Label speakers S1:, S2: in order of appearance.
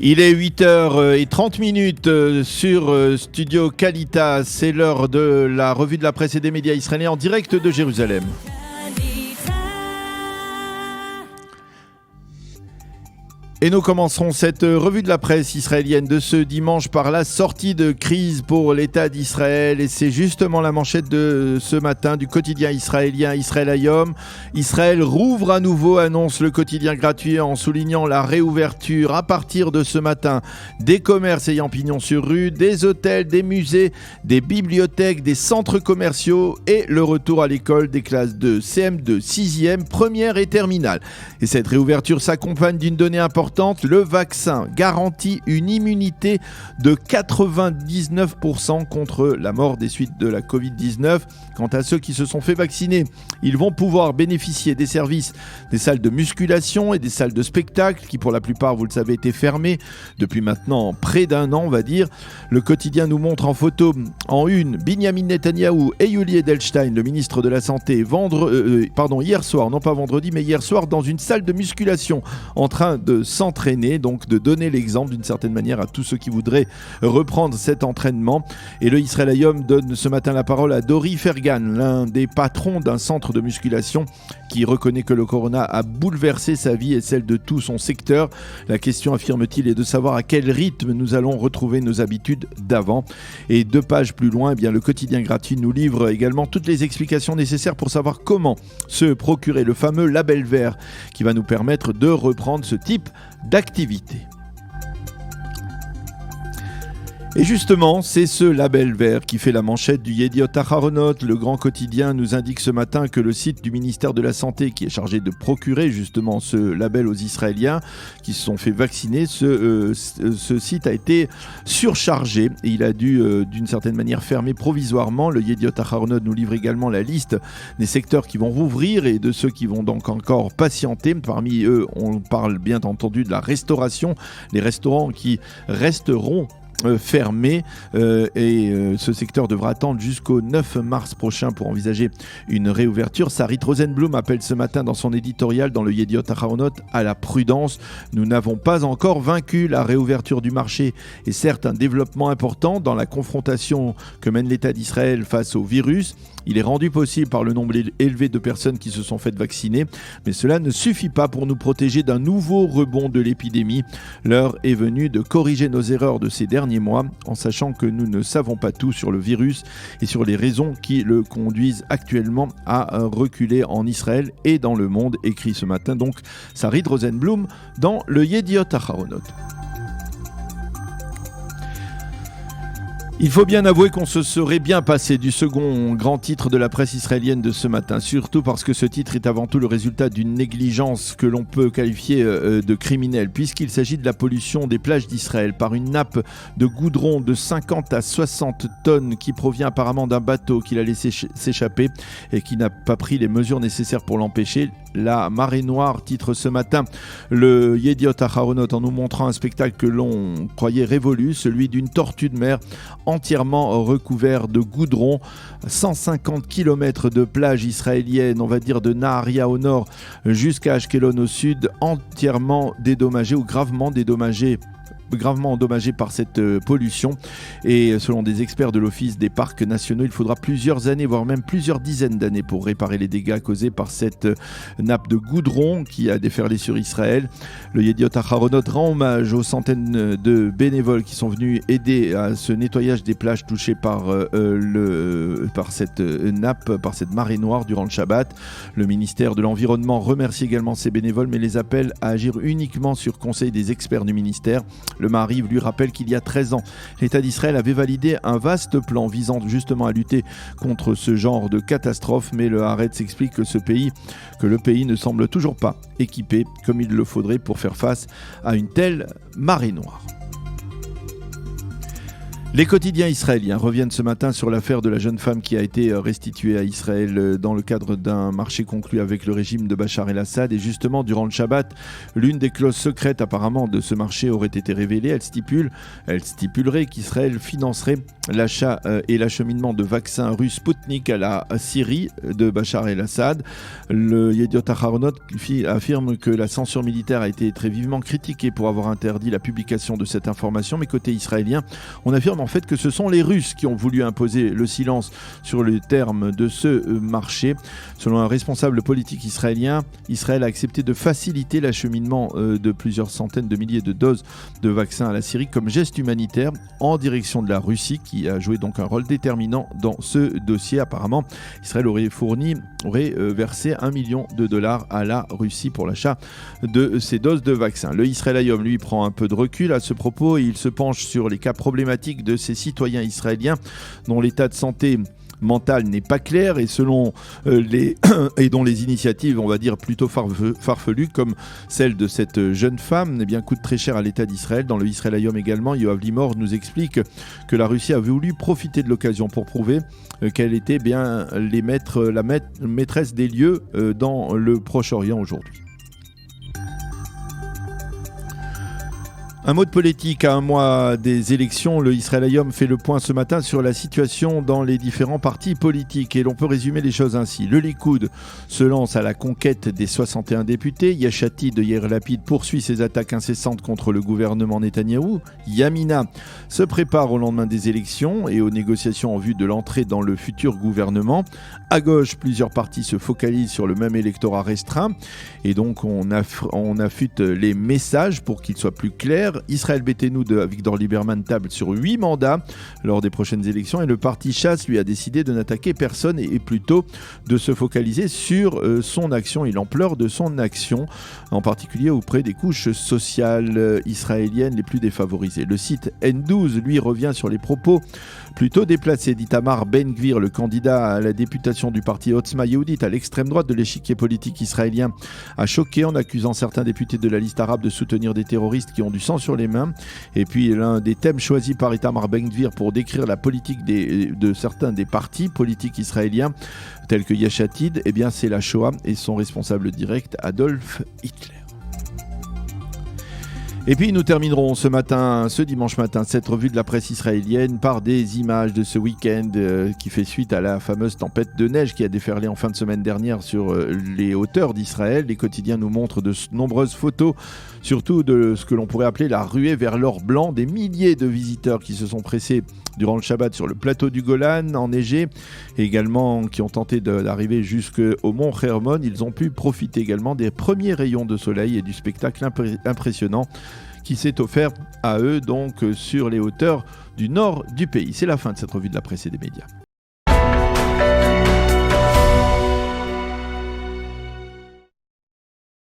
S1: Il est 8h30 sur Studio Qualitas. C'est l'heure de la revue de la presse et des médias israéliens en direct de Jérusalem. Et nous commencerons cette revue de la presse israélienne de ce dimanche par la sortie de crise pour l'État d'Israël. Et c'est justement la manchette de ce matin du quotidien israélien Israël Hayom. Israël rouvre à nouveau, annonce le quotidien gratuit en soulignant la réouverture à partir de ce matin des commerces ayant pignon sur rue, des hôtels, des musées, des bibliothèques, des centres commerciaux et le retour à l'école des classes de CM2, 6e, première et terminale. Et cette réouverture s'accompagne d'une donnée importante. Le vaccin garantit une immunité de 99% contre la mort des suites de la Covid-19. Quant à ceux qui se sont fait vacciner, ils vont pouvoir bénéficier des services des salles de musculation et des salles de spectacle qui pour la plupart, vous le savez, étaient fermées depuis maintenant près d'un an, on va dire. Le quotidien nous montre en photo en une Binyamin Netanyahou et Yuli Edelstein, le ministre de la Santé, hier soir, non pas vendredi, mais hier soir dans une salle de musculation en train de s'entraîner, donc de donner l'exemple d'une certaine manière à tous ceux qui voudraient reprendre cet entraînement. Et le Israël Hayom donne ce matin la parole à Dori Fergan, l'un des patrons d'un centre de musculation qui reconnaît que le corona a bouleversé sa vie et celle de tout son secteur. La question, affirme-t-il, est de savoir à quel rythme nous allons retrouver nos habitudes d'avant. Et 2 pages plus loin, eh bien, le quotidien gratuit nous livre également toutes les explications nécessaires pour savoir comment se procurer le fameux label vert qui va nous permettre de reprendre ce type d'activité. Et justement, c'est ce label vert qui fait la manchette du Yediot Aharonot. Le grand quotidien nous indique ce matin que le site du ministère de la Santé, qui est chargé de procurer justement ce label aux Israéliens qui se sont fait vacciner, ce site a été surchargé et il a dû d'une certaine manière fermer provisoirement. Le Yediot Aharonot nous livre également la liste des secteurs qui vont rouvrir et de ceux qui vont donc encore patienter. Parmi eux, on parle bien entendu de la restauration, les restaurants qui resteront fermé ce secteur devra attendre jusqu'au 9 mars prochain pour envisager une réouverture. Sarit Rosenblum appelle ce matin dans son éditorial dans le Yediot Aharonot à la prudence. Nous n'avons pas encore vaincu la réouverture du marché et certes un développement important dans la confrontation que mène l'État d'Israël face au virus. Il est rendu possible par le nombre élevé de personnes qui se sont faites vacciner, mais cela ne suffit pas pour nous protéger d'un nouveau rebond de l'épidémie. L'heure est venue de corriger nos erreurs de ces derniers mois, en sachant que nous ne savons pas tout sur le virus et sur les raisons qui le conduisent actuellement à reculer en Israël et dans le monde, écrit ce matin donc Sarit Rosenblum dans le Yediot Aharonot. Il faut bien avouer qu'on se serait bien passé du second grand titre de la presse israélienne de ce matin, surtout parce que ce titre est avant tout le résultat d'une négligence que l'on peut qualifier de criminelle, puisqu'il s'agit de la pollution des plages d'Israël par une nappe de goudron de 50 à 60 tonnes qui provient apparemment d'un bateau qu'il a laissé s'échapper et qui n'a pas pris les mesures nécessaires pour l'empêcher. La marée noire titre ce matin le Yediot Aharonot en nous montrant un spectacle que l'on croyait révolu, celui d'une tortue de mer entièrement recouvert de goudron. 150 km de plage israélienne, on va dire de Naharia au nord jusqu'à Ashkelon au sud, entièrement dédommagée ou gravement endommagé par cette pollution. Et selon des experts de l'Office des parcs nationaux, il faudra plusieurs années, voire même plusieurs dizaines d'années pour réparer les dégâts causés par cette nappe de goudron qui a déferlé sur Israël. Le Yediot Aharonot rend hommage aux centaines de bénévoles qui sont venus aider à ce nettoyage des plages touchées par cette nappe, par cette marée noire durant le Shabbat. Le ministère de l'Environnement remercie également ces bénévoles, mais les appelle à agir uniquement sur conseil des experts du ministère. Le Maariv lui rappelle qu'il y a 13 ans, l'État d'Israël avait validé un vaste plan visant justement à lutter contre ce genre de catastrophe, mais le Haaretz explique que le pays ne semble toujours pas équipé comme il le faudrait pour faire face à une telle marée noire. Les quotidiens israéliens reviennent ce matin sur l'affaire de la jeune femme qui a été restituée à Israël dans le cadre d'un marché conclu avec le régime de Bachar el-Assad. Et justement, durant le Shabbat, l'une des clauses secrètes apparemment de ce marché aurait été révélée. Elle stipulerait qu'Israël financerait l'achat et l'acheminement de vaccins russes Sputnik à la Syrie de Bachar el-Assad. Le Yediot Aharonot affirme que la censure militaire a été très vivement critiquée pour avoir interdit la publication de cette information. Mais côté israélien, on affirme en fait que ce sont les Russes qui ont voulu imposer le silence sur le terme de ce marché. Selon un responsable politique israélien, Israël a accepté de faciliter l'acheminement de plusieurs centaines de milliers de doses de vaccins à la Syrie comme geste humanitaire en direction de la Russie, qui a joué donc un rôle déterminant dans ce dossier. Apparemment, Israël aurait versé $1 million à la Russie pour l'achat de ces doses de vaccins. Le Israël Hayom, lui, prend un peu de recul à ce propos et il se penche sur les cas problématiques de ces citoyens israéliens dont l'état de santé mentale n'est pas clair et et dont les initiatives, on va dire, plutôt farfelues, comme celle de cette jeune femme, eh bien, coûtent très cher à l'État d'Israël. Dans le Israël Hayom également, Yoav Limor nous explique que la Russie a voulu profiter de l'occasion pour prouver qu'elle était bien la maîtresse des lieux dans le Proche-Orient aujourd'hui. Un mot de politique à un mois des élections. Le Israël Hayom fait le point ce matin sur la situation dans les différents partis politiques. Et l'on peut résumer les choses ainsi. Le Likoud se lance à la conquête des 61 députés. Yesh Atid de Yair Lapid poursuit ses attaques incessantes contre le gouvernement Netanyahou. Yamina se prépare au lendemain des élections et aux négociations en vue de l'entrée dans le futur gouvernement. À gauche, plusieurs partis se focalisent sur le même électorat restreint. Et donc, on affûte les messages pour qu'ils soient plus clairs. Israël Beitenou de Avigdor Lieberman table sur 8 mandats lors des prochaines élections et le parti Chasse lui a décidé de n'attaquer personne et plutôt de se focaliser sur son action et l'ampleur de son action, en particulier auprès des couches sociales israéliennes les plus défavorisées. Le site N12 lui revient sur les propos plutôt déplacés d'Itamar Ben-Gvir, le candidat à la députation du parti Otzma Yehudit à l'extrême droite de l'échiquier politique israélien, a choqué en accusant certains députés de la liste arabe de soutenir des terroristes qui ont du sang sur les mains. Et puis l'un des thèmes choisis par Itamar Ben-Gvir pour décrire la politique de certains des partis politiques israéliens tels que Yesh Atid, eh bien c'est la Shoah et son responsable direct Adolf Hitler. Et puis nous terminerons ce dimanche matin, cette revue de la presse israélienne par des images de ce week-end qui fait suite à la fameuse tempête de neige qui a déferlé en fin de semaine dernière sur les hauteurs d'Israël. Les quotidiens nous montrent de nombreuses photos, surtout de ce que l'on pourrait appeler la ruée vers l'or blanc. Des milliers de visiteurs qui se sont pressés durant le Shabbat sur le plateau du Golan enneigé, et également qui ont tenté d'arriver jusqu'au mont Hermon. Ils ont pu profiter également des premiers rayons de soleil et du spectacle impressionnant qui s'est offert à eux donc sur les hauteurs du nord du pays. C'est la fin de cette revue de la presse et des médias.